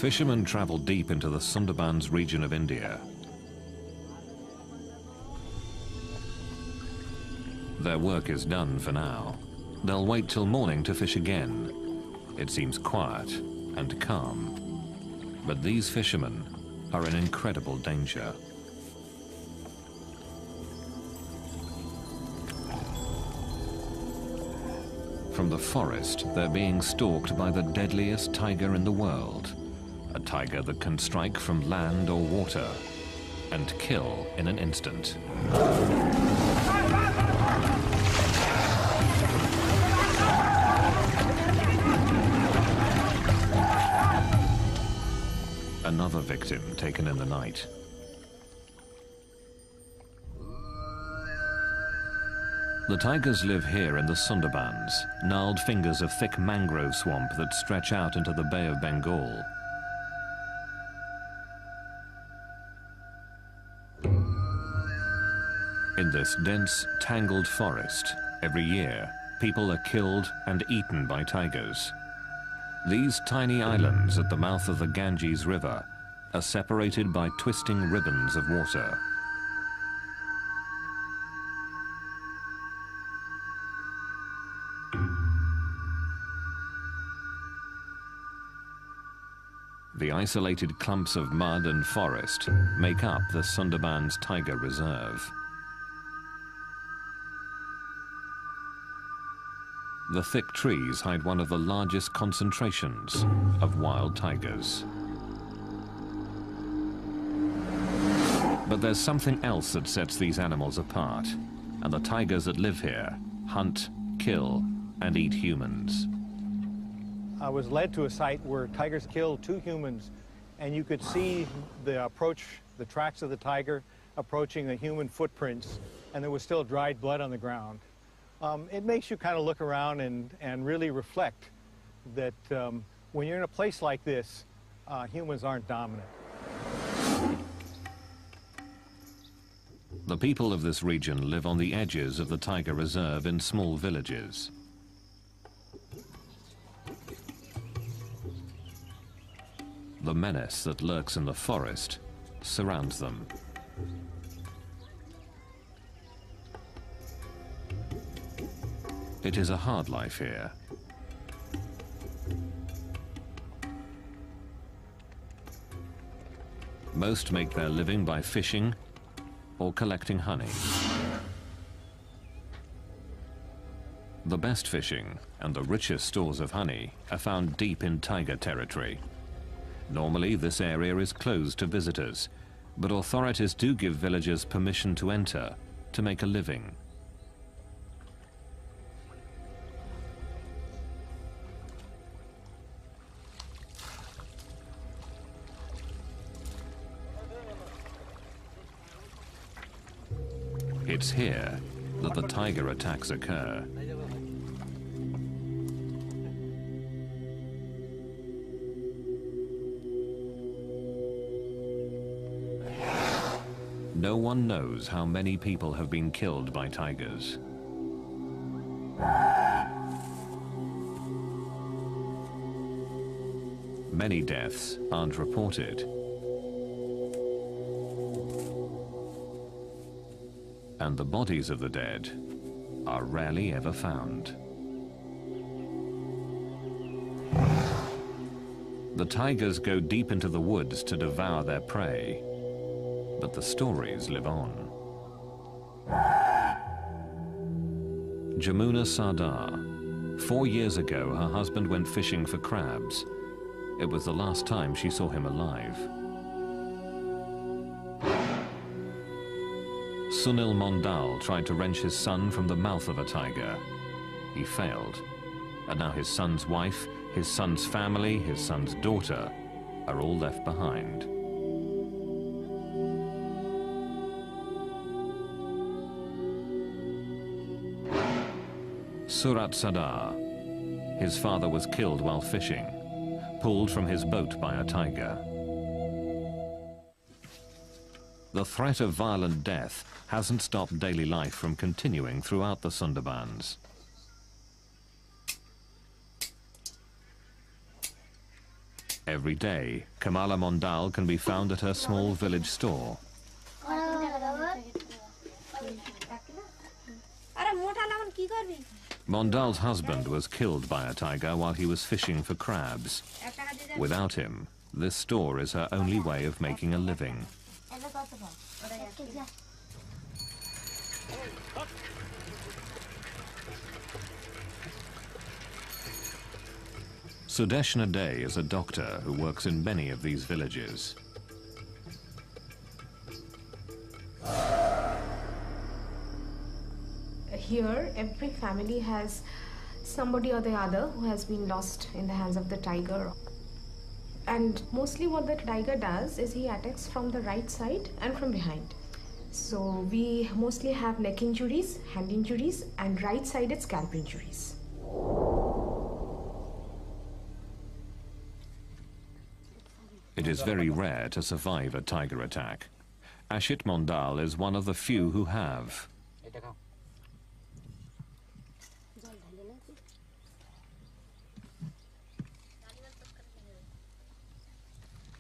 Fishermen travel deep into the Sundarbans region of India. Their work is done for now. They'll wait till morning to fish again. It seems quiet and calm. But these fishermen are in incredible danger. From the forest, they're being stalked by the deadliest tiger in the world. A tiger that can strike from land or water and kill in an instant. Another victim taken in the night. The tigers live here in the Sundarbans, gnarled fingers of thick mangrove swamp that stretch out into the Bay of Bengal. In this dense, tangled forest, every year, people are killed and eaten by tigers. These tiny islands at the mouth of the Ganges River are separated by twisting ribbons of water. The isolated clumps of mud and forest make up the Sundarbans Tiger Reserve. The thick trees hide one of the largest concentrations of wild tigers. But there's something else that sets these animals apart, and the tigers that live here hunt, kill, and eat humans. I was led to a site where tigers killed 2 humans, and you could see the tracks of the tiger approaching the human footprints, and there was still dried blood on the ground. It makes you kind of look around and really reflect that when you're in a place like this, humans aren't dominant. The people of this region live on the edges of the Tiger Reserve in small villages. The menace that lurks in the forest surrounds them. It is a hard life here. Most make their living by fishing or collecting honey. The best fishing and the richest stores of honey are found deep in tiger territory. Normally, this area is closed to visitors, but authorities do give villagers permission to enter to make a living. It's here that the tiger attacks occur. No one knows how many people have been killed by tigers. Many deaths aren't reported. And the bodies of the dead are rarely ever found. The tigers go deep into the woods to devour their prey, but the stories live on. Jamuna Sardar. 4 years ago, her husband went fishing for crabs. It was the last time she saw him alive. Sunil Mondal tried to wrench his son from the mouth of a tiger. He failed, and now his son's wife, his son's family, his son's daughter are all left behind. Surat Sadar. His father was killed while fishing, pulled from his boat by a tiger. The threat of violent death hasn't stopped daily life from continuing throughout the Sundarbans. Every day, Kamala Mondal can be found at her small village store. Mondal's husband was killed by a tiger while he was fishing for crabs. Without him, this store is her only way of making a living. Sudeshna Day is a doctor who works in many of these villages. Here, every family has somebody or the other who has been lost in the hands of the tiger. And mostly what the tiger does is he attacks from the right side and from behind. So we mostly have neck injuries, hand injuries, and right-sided scalp injuries. It is very rare to survive a tiger attack. Ashit Mondal is one of the few who have.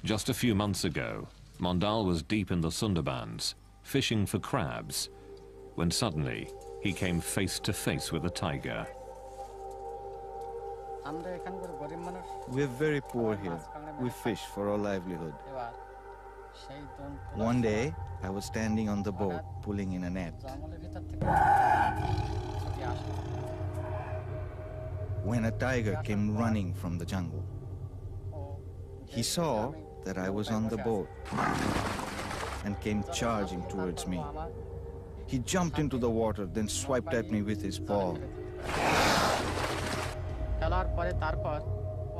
Just a few months ago, Mondal was deep in the Sundarbans, fishing for crabs, when suddenly he came face to face with a tiger. We're very poor here. We fish for our livelihood. One day, I was standing on the boat, pulling in a net, when a tiger came running from the jungle. He saw that I was on the boat and came charging towards me. He jumped into the water, then swiped at me with his paw.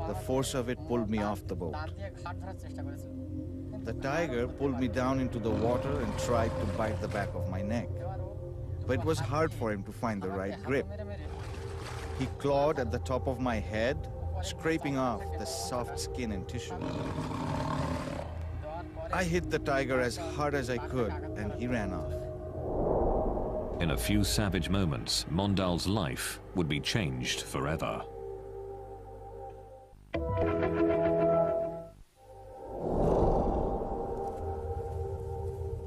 The force of it pulled me off the boat. The tiger pulled me down into the water and tried to bite the back of my neck. But it was hard for him to find the right grip. He clawed at the top of my head, scraping off the soft skin and tissue. I hit the tiger as hard as I could, and he ran off. In a few savage moments, Mondal's life would be changed forever.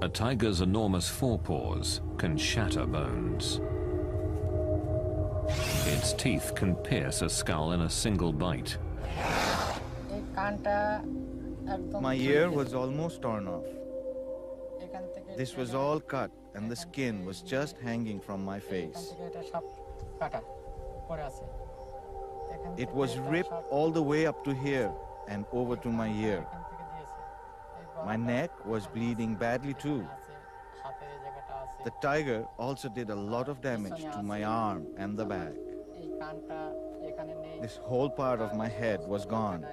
A tiger's enormous forepaws can shatter bones. Its teeth can pierce a skull in a single bite. My ear was almost torn off. This was all cut, and the skin was just hanging from my face. It was ripped all the way up to here and over to my ear. My neck was bleeding badly too. The tiger also did a lot of damage to my arm and the back. This whole part of my head was gone.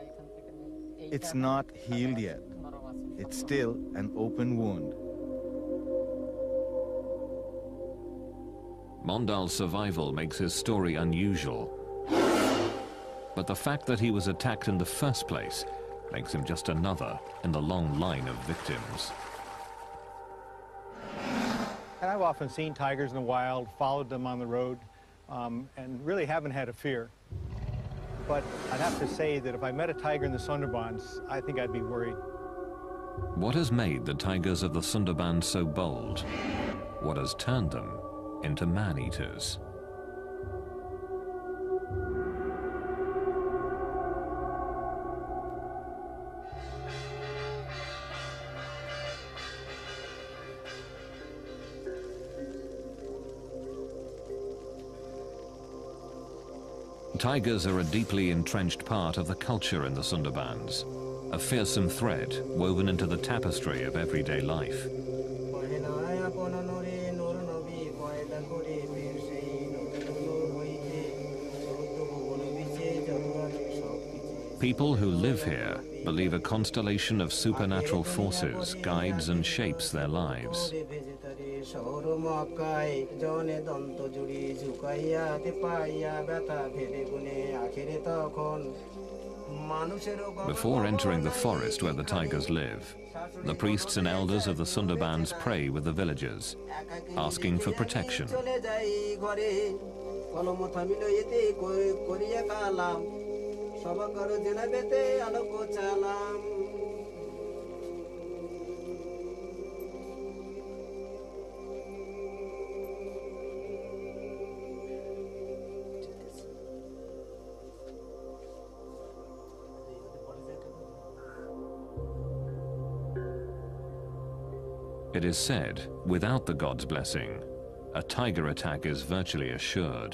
It's not healed yet. It's still an open wound. Mondal's survival makes his story unusual. But the fact that he was attacked in the first place makes him just another in the long line of victims. And I've often seen tigers in the wild, followed them on the road, and really haven't had a fear. But I'd have to say that if I met a tiger in the Sundarbans, I think I'd be worried. What has made the tigers of the Sundarbans so bold? What has turned them into man-eaters? Tigers are a deeply entrenched part of the culture in the Sundarbans, a fearsome thread woven into the tapestry of everyday life. People who live here believe a constellation of supernatural forces guides and shapes their lives. Before entering the forest where the tigers live, the priests and elders of the Sundarbans pray with the villagers, asking for protection. সবাকর জেলাবেতে আলোক চালাম It is said, without the god's blessing, a tiger attack is virtually assured.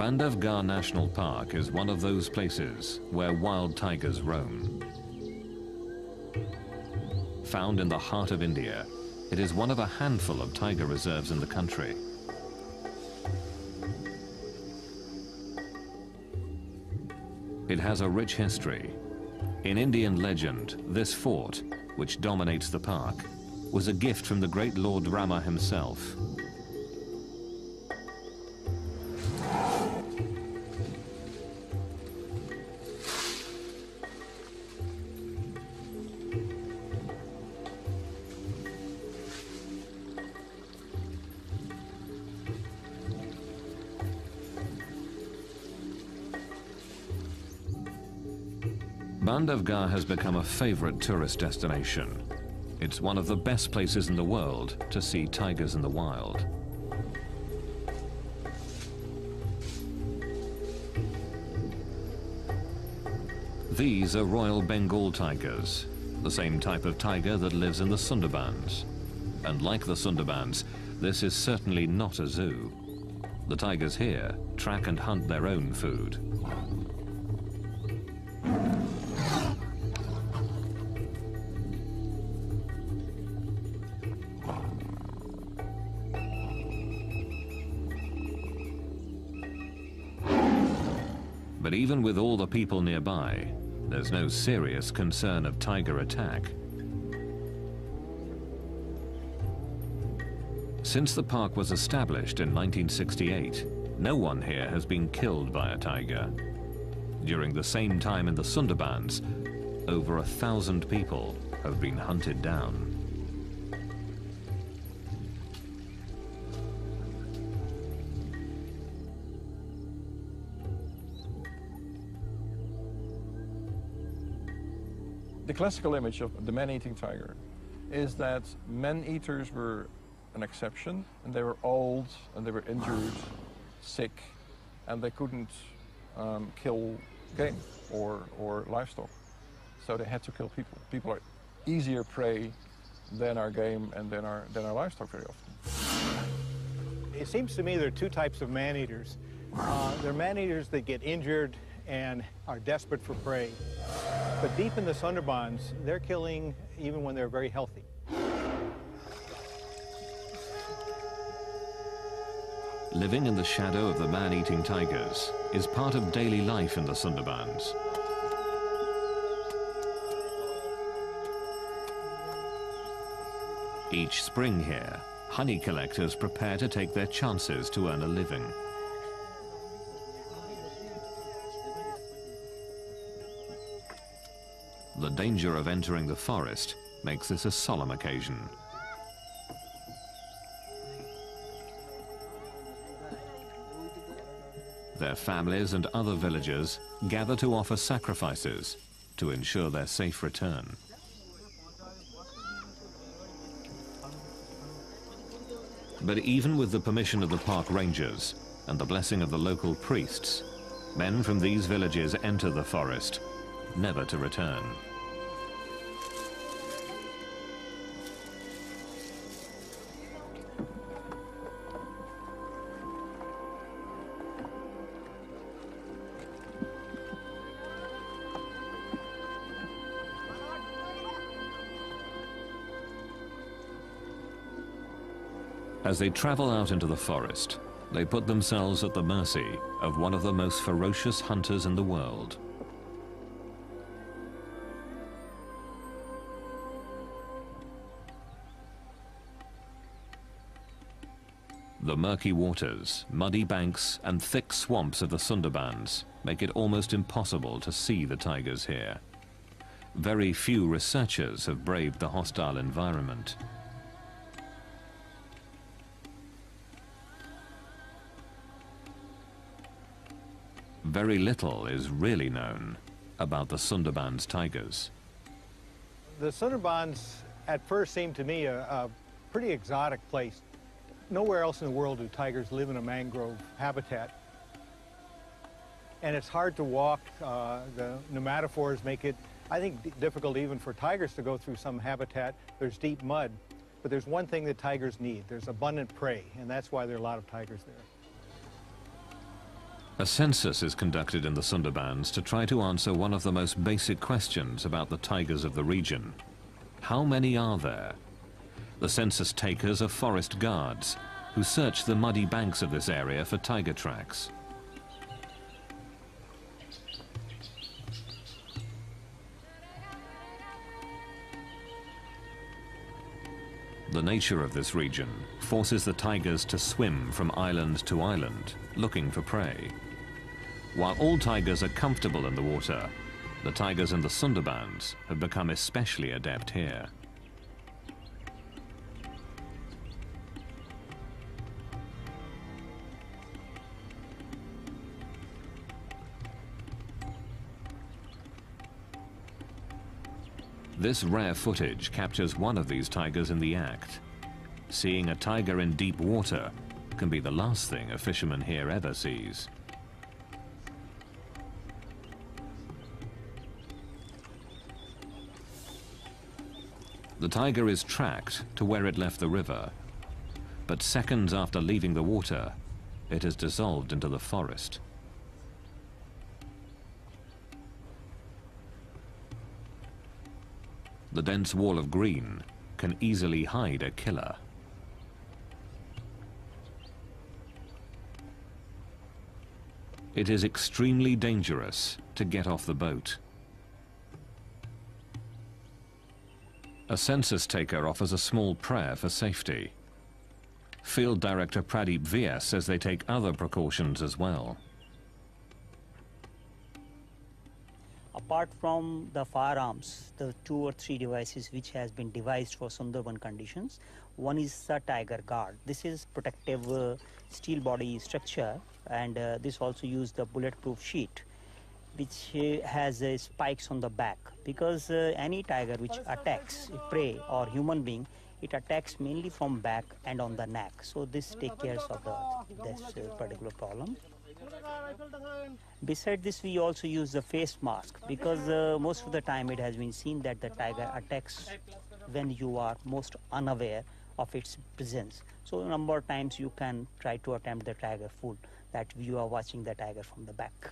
Bandhavgarh National Park is one of those places where wild tigers roam. Found in the heart of India, it is one of a handful of tiger reserves in the country. It has a rich history. In Indian legend, this fort, which dominates the park, was a gift from the great Lord Rama himself. Bandhavgarh has become a favorite tourist destination. It's one of the best places in the world to see tigers in the wild. These are Royal Bengal tigers, the same type of tiger that lives in the Sundarbans. And like the Sundarbans, this is certainly not a zoo. The tigers here track and hunt their own food. But even with all the people nearby, there's no serious concern of tiger attack. Since the park was established in 1968, no one here has been killed by a tiger. During the same time in the Sundarbans, over 1,000 people have been hunted down. The classical image of the man-eating tiger is that man-eaters were an exception, and they were old, and they were injured, sick, and they couldn't kill game or livestock. So they had to kill people. People are easier prey than our game and than our livestock very often. It seems to me there are two types of man-eaters. There are man-eaters that get injured and are desperate for prey. But deep in the Sundarbans, they're killing even when they're very healthy. Living in the shadow of the man-eating tigers is part of daily life in the Sundarbans. Each spring here, honey collectors prepare to take their chances to earn a living. The danger of entering the forest makes this a solemn occasion. Their families and other villagers gather to offer sacrifices to ensure their safe return. But even with the permission of the park rangers and the blessing of the local priests, men from these villages enter the forest, never to return. As they travel out into the forest, they put themselves at the mercy of one of the most ferocious hunters in the world. The murky waters, muddy banks and thick swamps of the Sundarbans make it almost impossible to see the tigers here. Very few researchers have braved the hostile environment. Very little is really known about the Sundarbans tigers. The Sundarbans at first seemed to me a pretty exotic place. Nowhere else in the world do tigers live in a mangrove habitat. And it's hard to walk. The pneumatophores make it, I think, difficult even for tigers to go through some habitat. There's deep mud. But there's one thing that tigers need. There's abundant prey, and that's why there are a lot of tigers there. A census is conducted in the Sundarbans to try to answer one of the most basic questions about the tigers of the region. How many are there? The census takers are forest guards who search the muddy banks of this area for tiger tracks. The nature of this region forces the tigers to swim from island to island, looking for prey. While all tigers are comfortable in the water, the tigers in the Sundarbans have become especially adept here. This rare footage captures one of these tigers in the act. Seeing a tiger in deep water can be the last thing a fisherman here ever sees. The tiger is tracked to where it left the river, but seconds after leaving the water, it has dissolved into the forest. The dense wall of green can easily hide a killer. It is extremely dangerous to get off the boat. A census taker offers a small prayer for safety. Field Director Pradeep VS says they take other precautions as well. Apart from the firearms, the 2 or 3 devices which has been devised for Sundarban conditions, one is the Tiger Guard. This is protective steel body structure, and this also uses the bulletproof sheet, which has spikes on the back, because any tiger which attacks prey or human being, it attacks mainly from back and on the neck. So this takes care of this particular problem. Beside this, we also use the face mask, because most of the time it has been seen that the tiger attacks when you are most unaware of its presence. So a number of times you can try to attempt the tiger food, that you are watching the tiger from the back.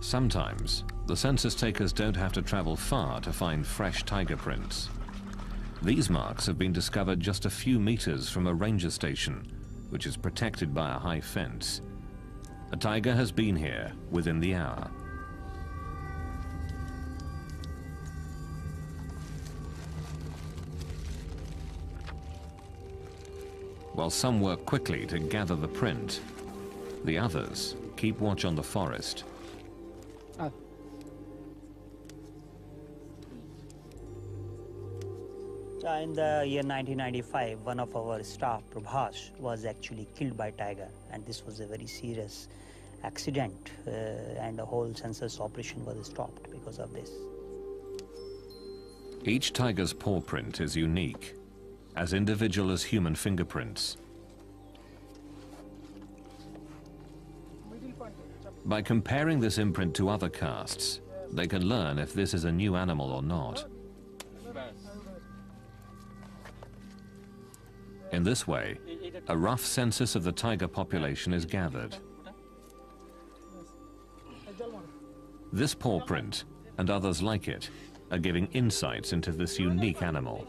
Sometimes, the census takers don't have to travel far to find fresh tiger prints. These marks have been discovered just a few meters from a ranger station, which is protected by a high fence. A tiger has been here within the hour. While some work quickly to gather the print, the others keep watch on the forest. In the year 1995, one of our staff, Prabhas, was actually killed by tiger, and this was a very serious accident, and the whole census operation was stopped because of this. Each tiger's paw print is unique, as individual as human fingerprints. By comparing this imprint to other casts, they can learn if this is a new animal or not. In this way, a rough census of the tiger population is gathered. This paw print, and others like it, are giving insights into this unique animal.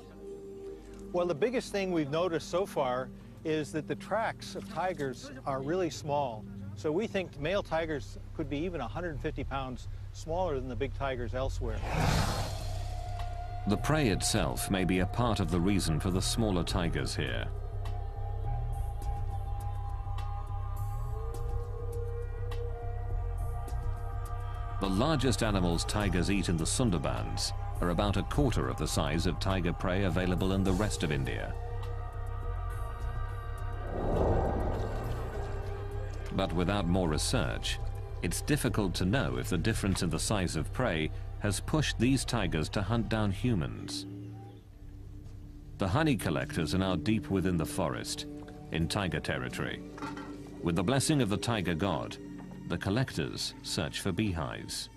Well, the biggest thing we've noticed so far is that the tracks of tigers are really small. So we think male tigers could be even 150 pounds smaller than the big tigers elsewhere. The prey itself may be a part of the reason for the smaller tigers here. The largest animals tigers eat in the Sundarbans are about a quarter of the size of tiger prey available in the rest of India. But without more research, it's difficult to know if the difference in the size of prey has pushed these tigers to hunt down humans. The honey collectors are now deep within the forest, in tiger territory. With the blessing of the tiger god, the collectors search for beehives.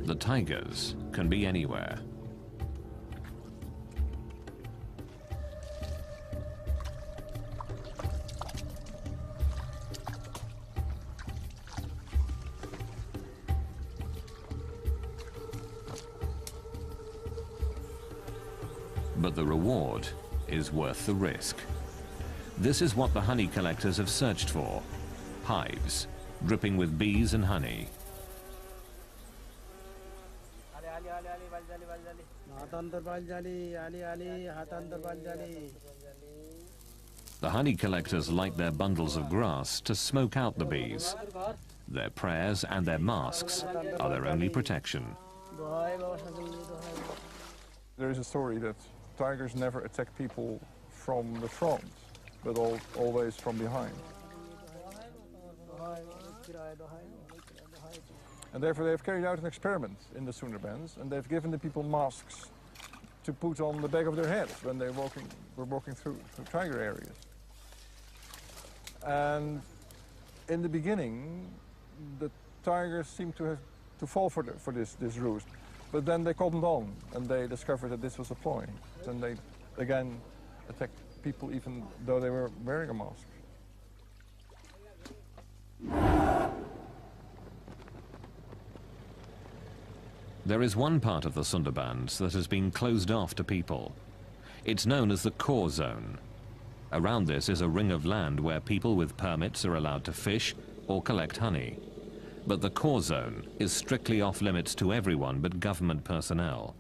The tigers can be anywhere. But the reward is worth the risk. This is what the honey collectors have searched for: hives dripping with bees and honey. The honey collectors light their bundles of grass to smoke out the bees. Their prayers and their masks are their only protection. There is a story that tigers never attack people from the front, but always from behind. And therefore they have carried out an experiment in the Sundarbans, and they've given the people masks to put on the back of their heads when they were walking through tiger areas. And in the beginning, the tigers seemed to fall for this ruse. But then they cottoned on, and they discovered that this was a ploy. And they again attacked people even though they were wearing a mask. There is one part of the Sundarbans that has been closed off to people. It's known as the core zone. Around this is a ring of land where people with permits are allowed to fish or collect honey. But the core zone is strictly off limits to everyone but government personnel.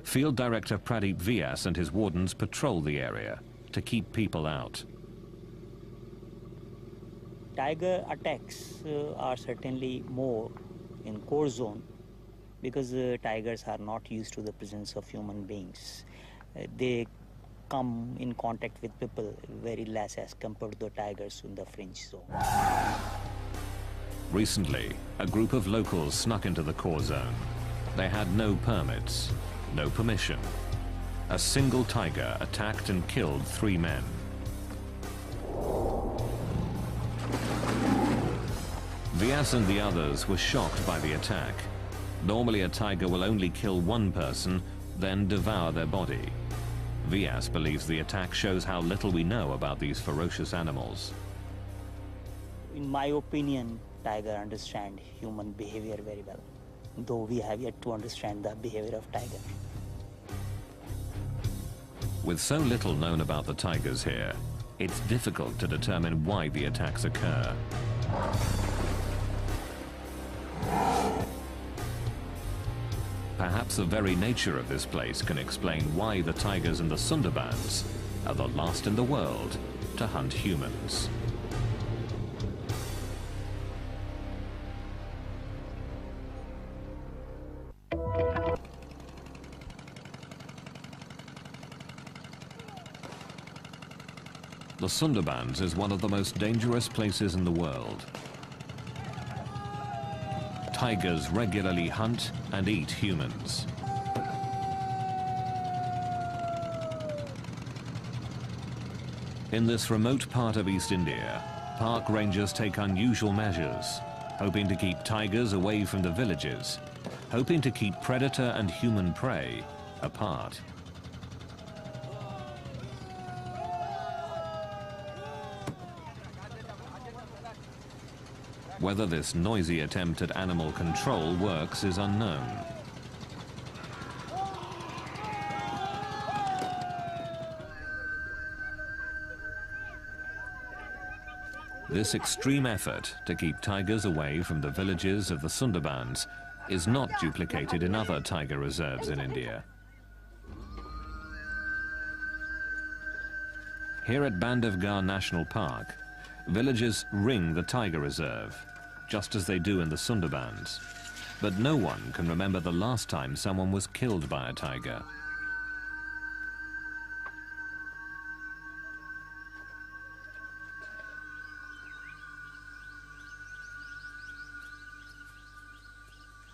Field Director Pradeep Vyas and his wardens patrol the area to keep people out. Tiger attacks are certainly more in core zone because tigers are not used to the presence of human beings. They come in contact with people very less as compared to the tigers in the fringe zone. Recently, a group of locals snuck into the core zone. They had no permits, no permission. A single tiger attacked and killed 3 men. Vyas and the others were shocked by the attack. Normally a tiger will only kill one person, then devour their body. Vyas believes the attack shows how little we know about these ferocious animals. In my opinion, tiger understand human behavior very well, though we have yet to understand the behavior of tiger. With so little known about the tigers here, it's difficult to determine why the attacks occur. Perhaps the very nature of this place can explain why the tigers in the Sundarbans are the last in the world to hunt humans. The Sundarbans is one of the most dangerous places in the world. Tigers regularly hunt and eat humans. In this remote part of East India, park rangers take unusual measures, hoping to keep tigers away from the villages, hoping to keep predator and human prey apart. Whether this noisy attempt at animal control works is unknown. This extreme effort to keep tigers away from the villages of the Sundarbans is not duplicated in other tiger reserves in India. Here at Bandhavgarh National Park, villagers ring the tiger reserve, just as they do in the Sundarbans. But no one can remember the last time someone was killed by a tiger.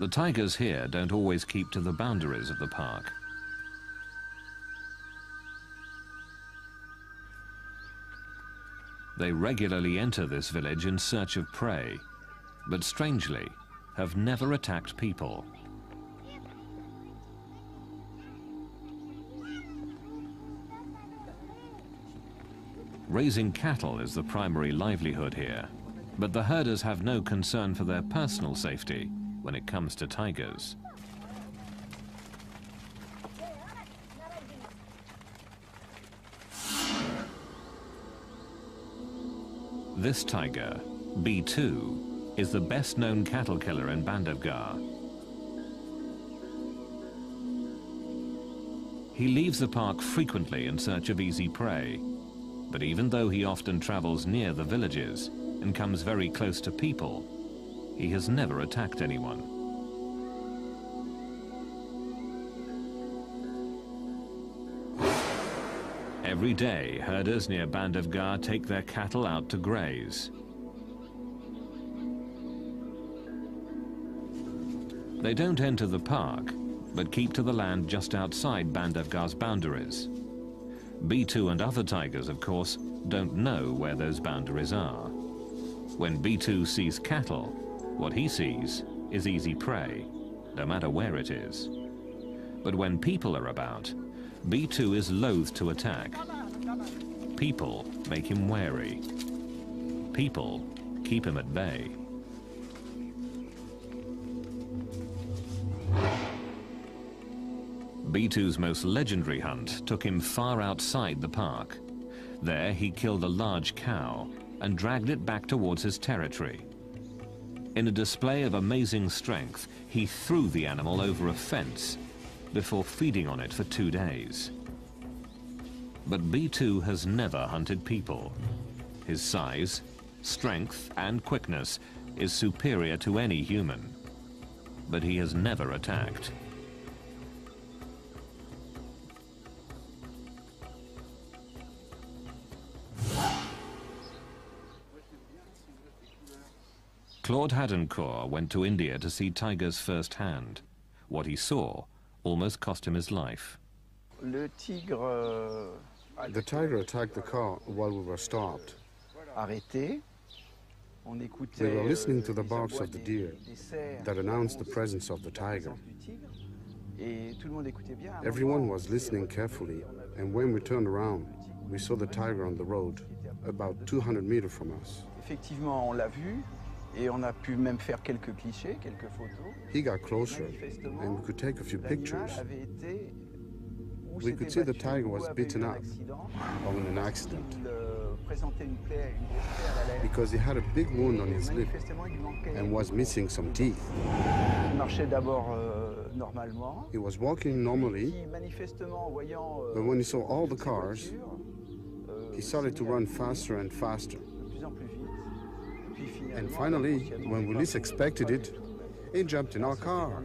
The tigers here don't always keep to the boundaries of the park. They regularly enter this village in search of prey, but strangely, have never attacked people. Raising cattle is the primary livelihood here, but the herders have no concern for their personal safety when it comes to tigers. This tiger, B2, is the best-known cattle killer in Bandhavgarh. He leaves the park frequently in search of easy prey, but even though he often travels near the villages and comes very close to people, he has never attacked anyone. Every day, herders near Bandhavgarh take their cattle out to graze. They don't enter the park, but keep to the land just outside Bandhavgarh's boundaries. B2 and other tigers, of course, don't know where those boundaries are. When B2 sees cattle, what he sees is easy prey, no matter where it is. But when people are about, B2 is loath to attack. People make him wary. People keep him at bay. B2's most legendary hunt took him far outside the park. There he killed a large cow and dragged it back towards his territory. In a display of amazing strength, he threw the animal over a fence before feeding on it for 2 days. But B2 has never hunted people. His size, strength, and quickness is superior to any human, but he has never attacked. Claude Hadencourt went to India to see tigers firsthand. What he saw almost cost him his life. The tiger attacked the car while we were stopped. We were listening to the barks of the deer that announced the presence of the tiger. Everyone was listening carefully, and when we turned around, we saw the tiger on the road, about 200 meters from us. He got closer, and we could take a few pictures. We could see the tiger was beaten up, or in an accident, because he had a big wound on his lip and was missing some teeth. He was walking normally, but when he saw all the cars, he started to run faster and faster. And finally, when we least expected it, he jumped in our car.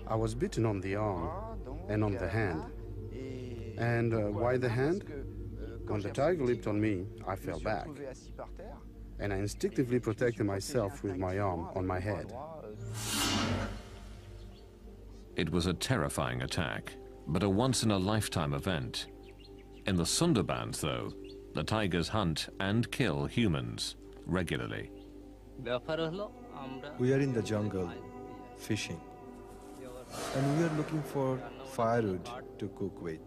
I was bitten on the arm and on the hand. And why the hand? When the tiger leaped on me, I fell back. And I instinctively protected myself with my arm on my head. It was a terrifying attack, but a once-in-a-lifetime event. In the Sundarbans, though, the tigers hunt and kill humans regularly. We are in the jungle, fishing, and we are looking for firewood to cook with.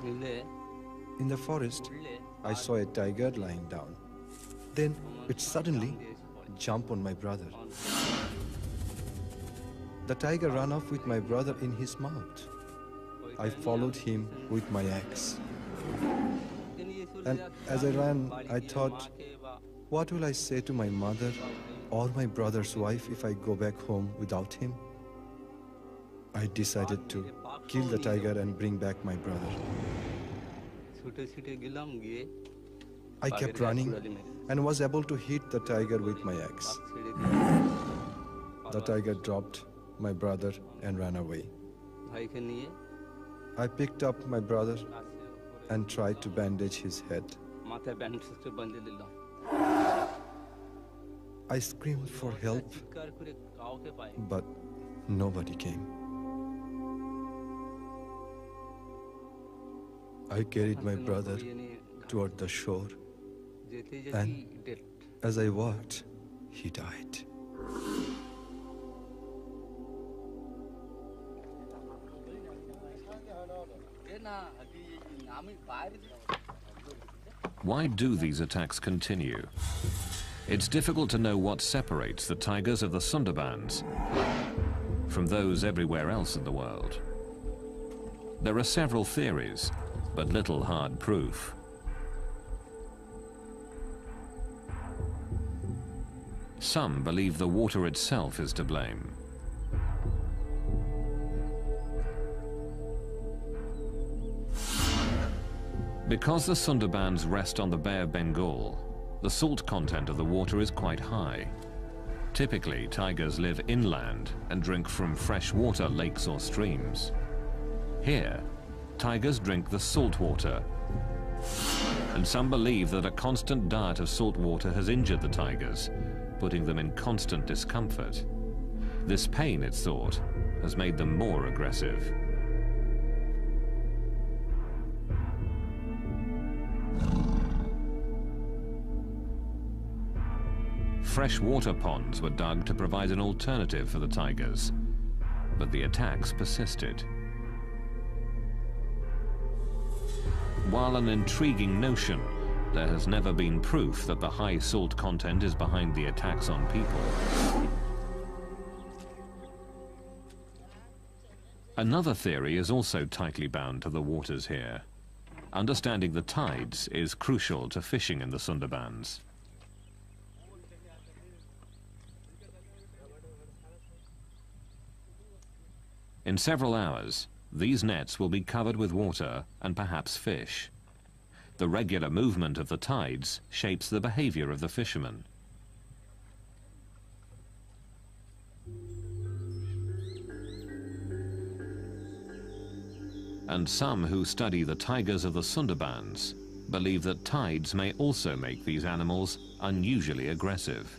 In the forest, I saw a tiger lying down. Then it suddenly jumped on my brother. The tiger ran off with my brother in his mouth. I followed him with my axe. And as I ran, I thought, what will I say to my mother or my brother's wife if I go back home without him? I decided to kill the tiger and bring back my brother. I kept running and was able to hit the tiger with my axe. The tiger dropped my brother and ran away. I picked up my brother and tried to bandage his head. I screamed for help, but nobody came. I carried my brother toward the shore, and as I walked, he died. Why do these attacks continue? It's difficult to know what separates the tigers of the Sundarbans from those everywhere else in the world. There are several theories, but little hard proof. Some believe the water itself is to blame. Because the Sundarbans rest on the Bay of Bengal, the salt content of the water is quite high. Typically, tigers live inland and drink from freshwater lakes or streams. Here, tigers drink the salt water, and some believe that a constant diet of salt water has injured the tigers, putting them in constant discomfort. This pain, it's thought, has made them more aggressive. Freshwater ponds were dug to provide an alternative for the tigers, but the attacks persisted. While an intriguing notion, there has never been proof that the high salt content is behind the attacks on people. Another theory is also tightly bound to the waters here. Understanding the tides is crucial to fishing in the Sundarbans. In several hours, these nets will be covered with water and perhaps fish. The regular movement of the tides shapes the behavior of the fishermen. And some who study the tigers of the Sundarbans believe that tides may also make these animals unusually aggressive.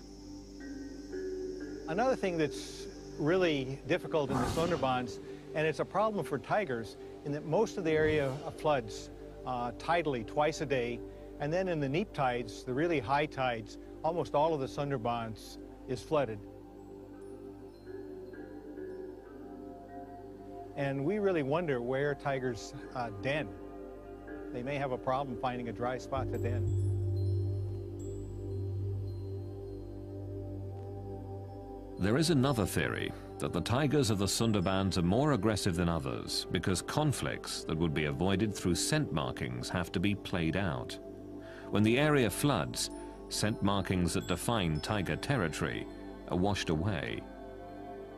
Another thing that's really difficult in the Sundarbans, and it's a problem for tigers, in that most of the area floods tidally twice a day, and then in the neap tides, the really high tides, almost all of the Sundarbans is flooded. And we really wonder where tigers den. They may have a problem finding a dry spot to den. There is another theory that the tigers of the Sundarbans are more aggressive than others because conflicts that would be avoided through scent markings have to be played out. When the area floods, scent markings that define tiger territory are washed away.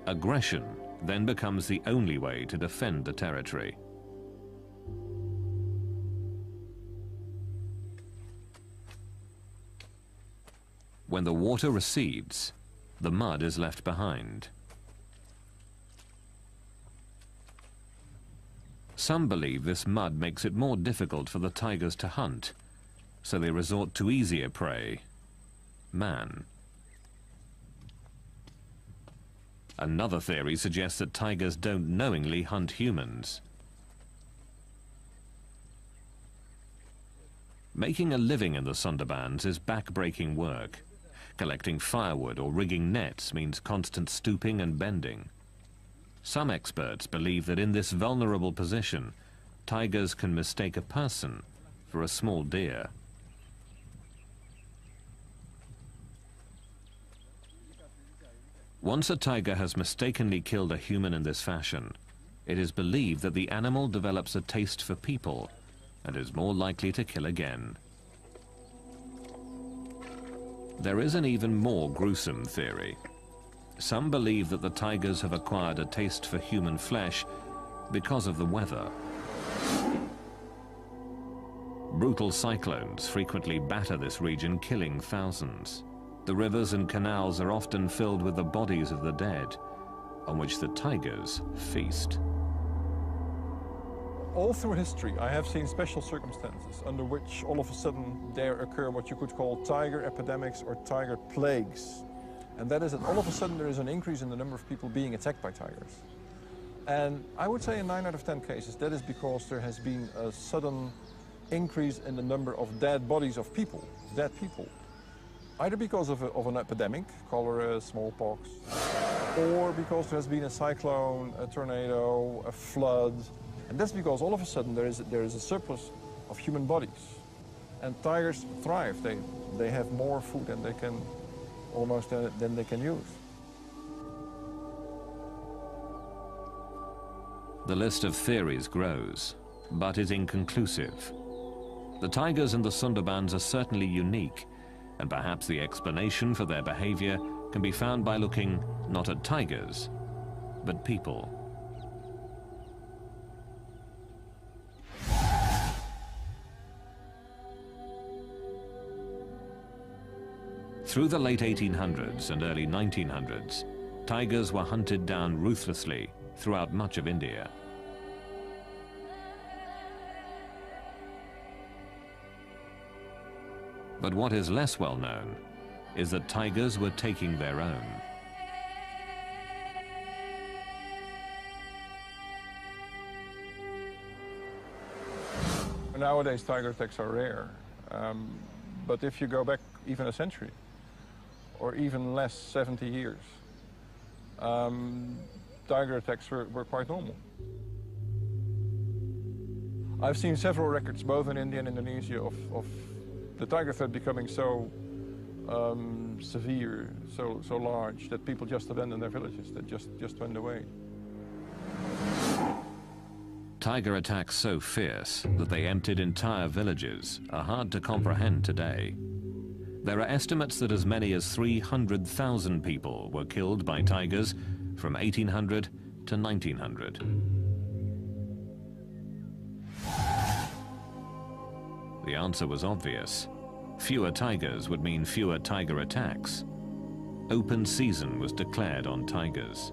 Aggression then becomes the only way to defend the territory. When the water recedes, the mud is left behind. Some believe this mud makes it more difficult for the tigers to hunt, so they resort to easier prey, man. Another theory suggests that tigers don't knowingly hunt humans. Making a living in the Sundarbans is back-breaking work. Collecting firewood or rigging nets means constant stooping and bending. Some experts believe that in this vulnerable position, tigers can mistake a person for a small deer. Once a tiger has mistakenly killed a human in this fashion, it is believed that the animal develops a taste for people and is more likely to kill again. There is an even more gruesome theory. Some believe that the tigers have acquired a taste for human flesh because of the weather. Brutal cyclones frequently batter this region, killing thousands. The rivers and canals are often filled with the bodies of the dead, on which the tigers feast. All through history, I have seen special circumstances under which all of a sudden there occur what you could call tiger epidemics or tiger plagues. And that is that all of a sudden there is an increase in the number of people being attacked by tigers. And I would say in 9 out of 10 cases, that is because there has been a sudden increase in the number of dead bodies of people, dead people. Either because of an epidemic, cholera, smallpox, or because there has been a cyclone, a tornado, a flood. And that's because all of a sudden there is a surplus of human bodies. And tigers thrive. They have more food than they can than they can use. The list of theories grows, but is inconclusive. The tigers in the Sundarbans are certainly unique, and perhaps the explanation for their behavior can be found by looking not at tigers, but people. Through the late 1800s and early 1900s, tigers were hunted down ruthlessly throughout much of India. But what is less well known is that tigers were taking their own. Nowadays, tiger attacks are rare. But if you go back even a century, or even less, 70 years, tiger attacks were quite normal. I've seen several records, both in India and Indonesia, of the tiger threat becoming so severe, so large, that people just abandoned their villages, that just went away. Tiger attacks so fierce that they emptied entire villages are hard to comprehend today. There are estimates that as many as 300,000 people were killed by tigers from 1800 to 1900. The answer was obvious. Fewer tigers would mean fewer tiger attacks. Open season was declared on tigers.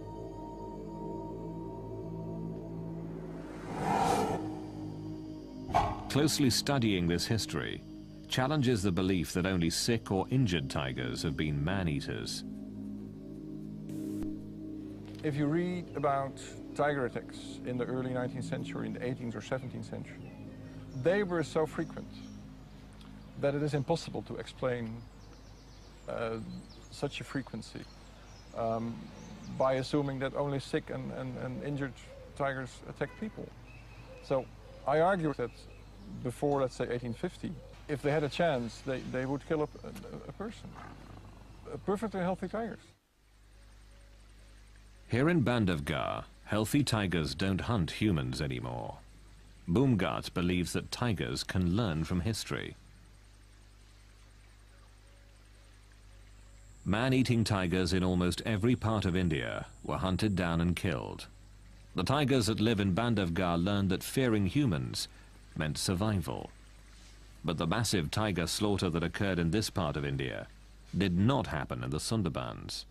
Closely studying this history challenges the belief that only sick or injured tigers have been man-eaters. If you read about tiger attacks in the early 19th century, in the 18th or 17th century, they were so frequent that it is impossible to explain such a frequency by assuming that only sick and injured tigers attack people. So I argue that before, let's say, 1850, if they had a chance, they would kill a person. Perfectly healthy tigers. Here in Bandhavgarh, healthy tigers don't hunt humans anymore. Bhumgart believes that tigers can learn from history. Man-eating tigers in almost every part of India were hunted down and killed. The tigers that live in Bandhavgarh learned that fearing humans meant survival. But the massive tiger slaughter that occurred in this part of India did not happen in the Sundarbans.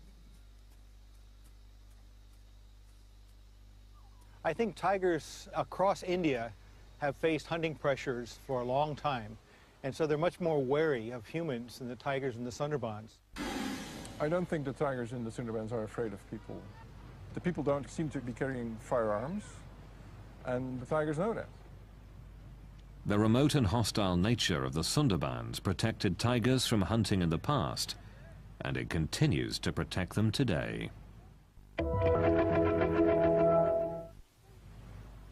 I think tigers across India have faced hunting pressures for a long time, and so they're much more wary of humans than the tigers in the Sundarbans. I don't think the tigers in the Sundarbans are afraid of people. The people don't seem to be carrying firearms, and the tigers know that. The remote and hostile nature of the Sundarbans protected tigers from hunting in the past, and it continues to protect them today.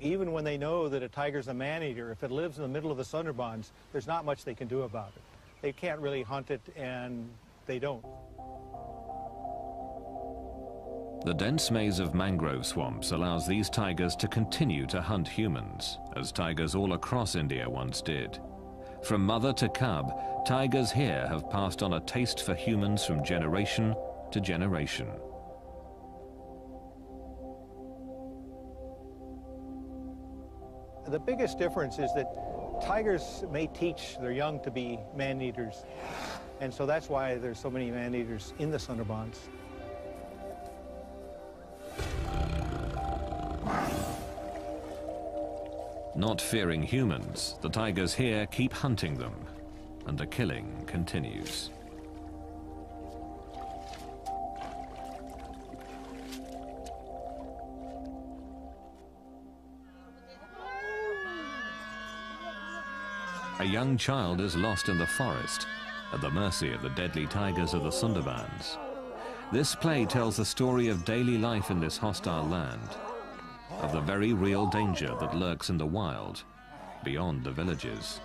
Even when they know that a tiger's a man-eater, if it lives in the middle of the Sundarbans, there's not much they can do about it. They can't really hunt it, and they don't. The dense maze of mangrove swamps allows these tigers to continue to hunt humans, as tigers all across India once did. From mother to cub, tigers here have passed on a taste for humans from generation to generation. The biggest difference is that tigers may teach their young to be man-eaters, and so that's why there's so many man-eaters in the Sundarbans. Not fearing humans, the tigers here keep hunting them, and the killing continues. A young child is lost in the forest, at the mercy of the deadly tigers of the Sundarbans. This play tells the story of daily life in this hostile land, of the very real danger that lurks in the wild, beyond the villages.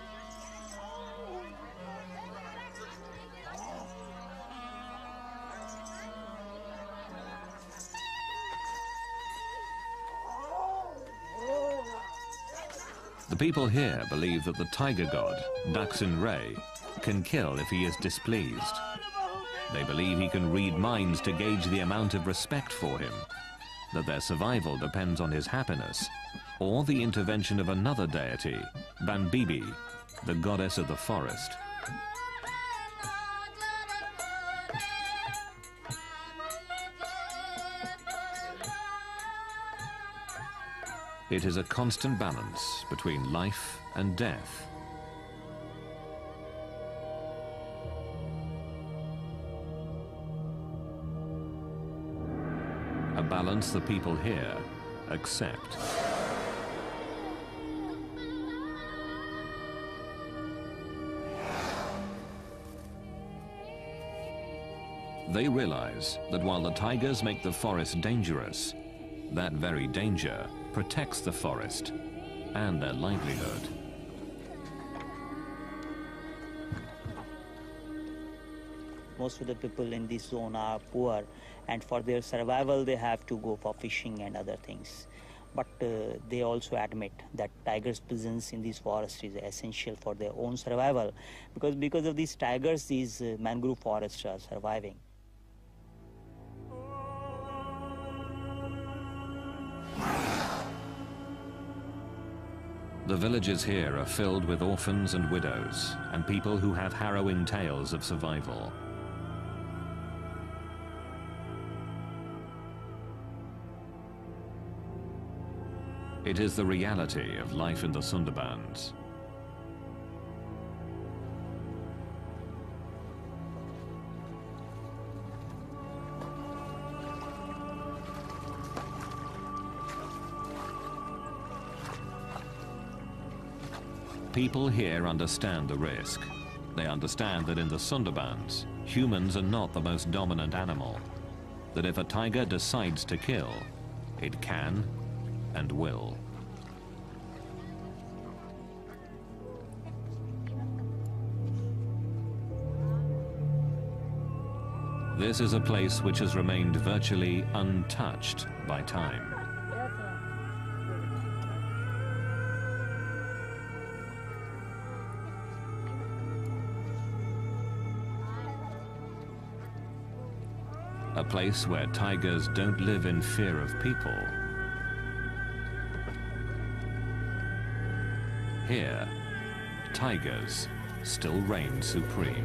The people here believe that the tiger god, Daksin Ray, can kill if he is displeased. They believe he can read minds to gauge the amount of respect for him, that their survival depends on his happiness, or the intervention of another deity, Banbibi, the goddess of the forest. It is a constant balance between life and death. A balance the people here accept. They realize that while the tigers make the forest dangerous, that very danger protects the forest and their livelihood. Most of the people in this zone are poor, and for their survival they have to go for fishing and other things. But they also admit that tigers' presence in this forest is essential for their own survival, because of these tigers, these mangrove forests are surviving. The villages here are filled with orphans and widows, and people who have harrowing tales of survival. It is the reality of life in the Sundarbans. People here understand the risk. They understand that in the Sundarbans, humans are not the most dominant animal. That if a tiger decides to kill, it can and will. This is a place which has remained virtually untouched by time. A place where tigers don't live in fear of people. Here, tigers still reign supreme.